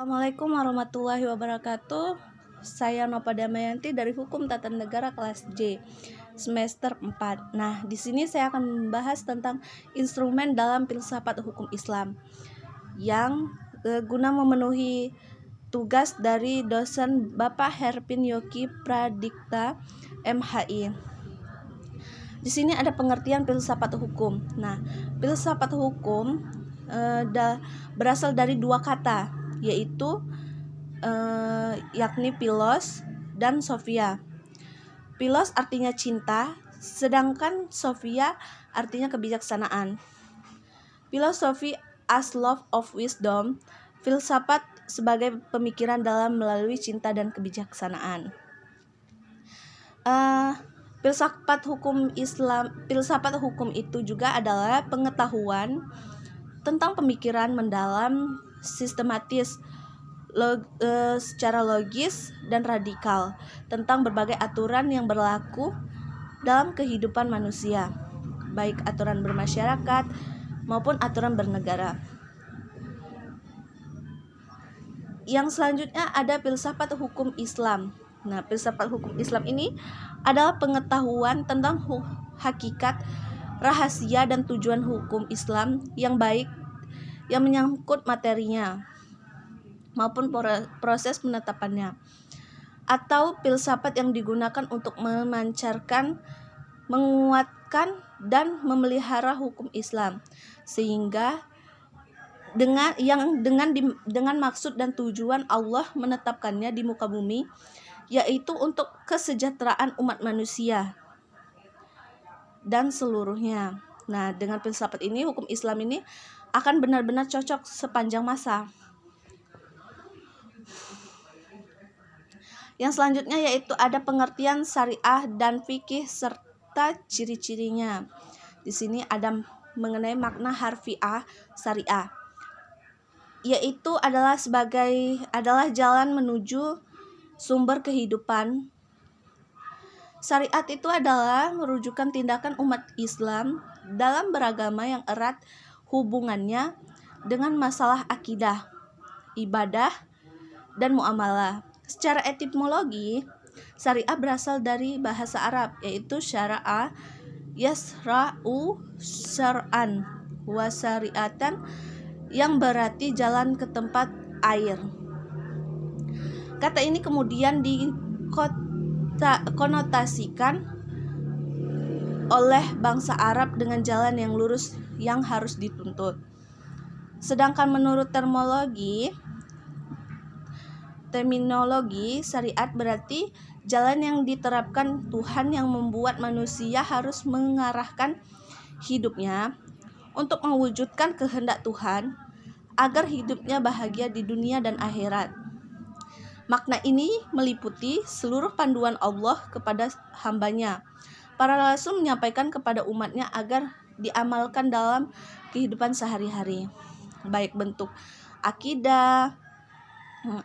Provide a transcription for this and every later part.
Assalamualaikum warahmatullahi wabarakatuh. Saya Nova Damayanti dari Hukum Tata Negara kelas J semester 4. Nah, di sini saya akan membahas tentang instrumen dalam filsafat hukum Islam yang guna memenuhi tugas dari dosen Bapak Herpin Yogi Pradikta MHI. Di sini ada pengertian filsafat hukum. Nah, filsafat hukum berasal dari dua kata, yaitu yakni philos dan sophia. Philos artinya cinta, sedangkan sophia artinya kebijaksanaan. Philosophy as love of wisdom, filsafat sebagai pemikiran dalam melalui cinta dan kebijaksanaan. Filsafat hukum itu juga adalah pengetahuan tentang pemikiran mendalam, sistematis, secara logis dan radikal tentang berbagai aturan yang berlaku dalam kehidupan manusia, baik aturan bermasyarakat maupun aturan bernegara. Yang selanjutnya ada filsafat hukum Islam. Nah, filsafat hukum Islam ini adalah pengetahuan tentang hakikat, rahasia dan tujuan hukum Islam yang baik yang menyangkut materinya maupun proses penetapannya, atau filsafat yang digunakan untuk memancarkan, menguatkan dan memelihara hukum Islam sehingga dengan maksud dan tujuan Allah menetapkannya di muka bumi, yaitu untuk kesejahteraan umat manusia dan seluruhnya. Nah, dengan filsafat ini, hukum Islam ini akan benar-benar cocok sepanjang masa. Yang selanjutnya yaitu ada pengertian syariah dan fikih serta ciri-cirinya. Di sini ada mengenai makna harfiah syariah, yaitu adalah jalan menuju sumber kehidupan. Syariat itu adalah merujukan tindakan umat Islam dalam beragama yang erat hubungannya dengan masalah akidah, ibadah, dan muamalah. Secara etimologi, syariah berasal dari bahasa Arab, yaitu syara'a yasra'u syar'an wa syariatan, yang berarti jalan ke tempat air. Kata ini kemudian dikonotasikan oleh bangsa Arab dengan jalan yang lurus yang harus dituntut. Sedangkan menurut terminologi syariat berarti jalan yang diterapkan Tuhan yang membuat manusia harus mengarahkan hidupnya untuk mewujudkan kehendak Tuhan agar hidupnya bahagia di dunia dan akhirat. Makna ini meliputi seluruh panduan Allah kepada hambanya. Para rasul menyampaikan kepada umatnya agar diamalkan dalam kehidupan sehari-hari, baik bentuk akidah,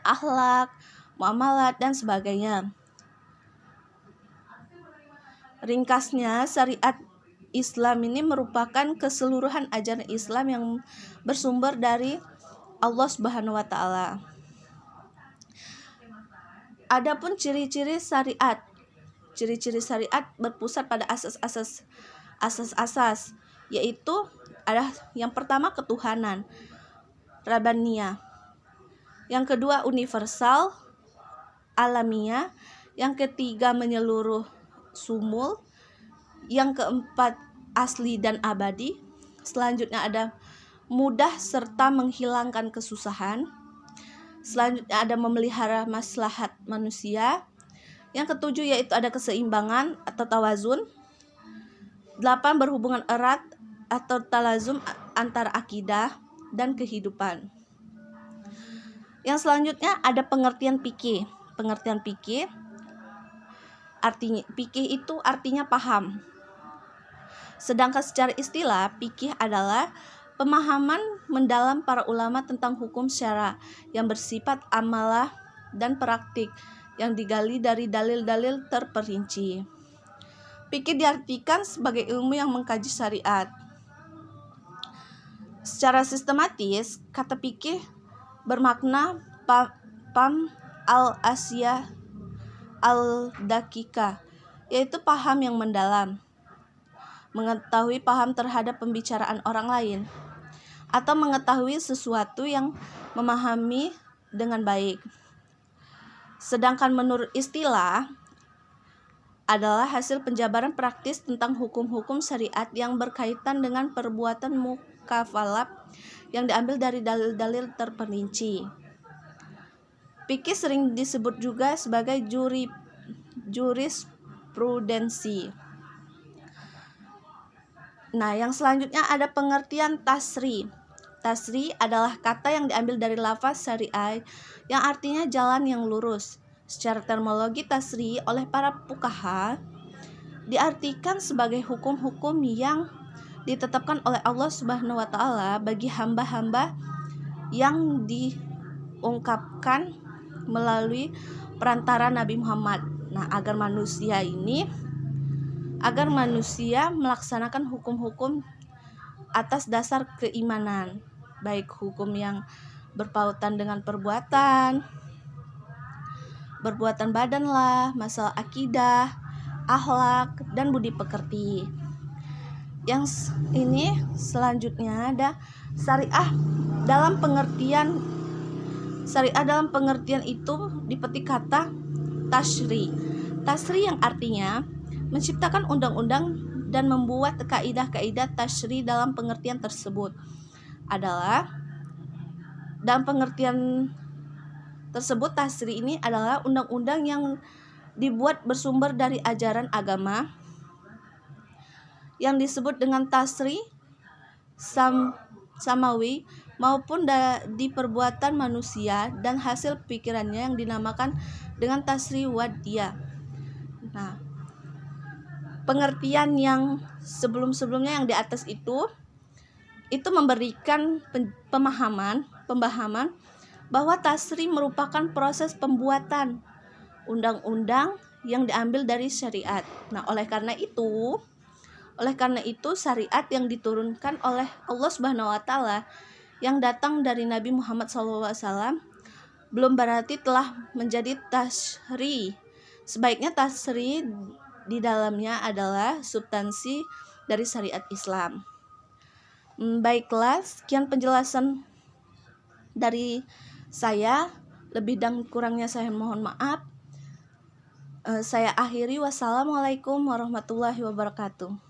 akhlak, muamalat, dan sebagainya. Ringkasnya, syariat Islam ini merupakan keseluruhan ajaran Islam yang bersumber dari Allah Subhanahu wa Ta'ala. Adapun ciri-ciri syariat. Ciri-ciri syariat berpusat pada asas-asas, yaitu ada yang pertama ketuhanan, Rabbaniyah. Yang kedua universal, alamiah. Yang ketiga menyeluruh, sumul. Yang keempat asli dan abadi. Selanjutnya ada mudah serta menghilangkan kesusahan. Selanjutnya ada memelihara maslahat manusia. Yang ketujuh yaitu ada keseimbangan atau tawazun. 8 berhubungan erat atau talazum antara akidah dan kehidupan. Yang selanjutnya ada pengertian fikih. Pengertian fikih itu artinya paham. Sedangkan secara istilah, fikih adalah pemahaman mendalam para ulama tentang hukum syara yang bersifat amalah dan praktik yang digali dari dalil-dalil terperinci. Fikih diartikan sebagai ilmu yang mengkaji syariat. Secara sistematis, kata fikih bermakna Pam al-Asya al-Dakika, yaitu paham yang mendalam, mengetahui paham terhadap pembicaraan orang lain, atau mengetahui sesuatu yang memahami dengan baik. Sedangkan menurut istilah adalah hasil penjabaran praktis tentang hukum-hukum syariat yang berkaitan dengan perbuatan mukafalaf yang diambil dari dalil-dalil terperinci. Fikih sering disebut juga sebagai jurisprudensi. Nah, yang selanjutnya ada pengertian tasri. Tasri adalah kata yang diambil dari lafaz syariah yang artinya jalan yang lurus. Secara terminologi tasri oleh para fuqaha diartikan sebagai hukum-hukum yang ditetapkan oleh Allah Subhanahu wa taala bagi hamba-hamba yang diungkapkan melalui perantara Nabi Muhammad. Nah, agar manusia melaksanakan hukum-hukum atas dasar keimanan, baik hukum yang berpautan dengan perbuatan badan lah, masalah akidah, akhlak, dan budi pekerti. Yang ini selanjutnya ada syariah dalam pengertian itu dipetik kata tasri. Tasri yang artinya menciptakan undang-undang dan membuat kaidah-kaidah tasri. Dalam pengertian tersebut tasri ini adalah undang-undang yang dibuat bersumber dari ajaran agama yang disebut dengan tasri samawi maupun di perbuatan manusia dan hasil pikirannya yang dinamakan dengan tasri wadiyah. Nah, pengertian yang sebelumnya yang di atas itu memberikan pemahaman bahwa tasri merupakan proses pembuatan undang-undang yang diambil dari syariat. Nah, oleh karena itu syariat yang diturunkan oleh Allah Subhanahu wa taala yang datang dari Nabi Muhammad SAW belum berarti telah menjadi tasri. Sebaiknya tasri di dalamnya adalah substansi dari syariat Islam. Baiklah, sekian penjelasan dari saya. Lebih dan kurangnya saya mohon maaf. Saya akhiri. Wassalamualaikum warahmatullahi wabarakatuh.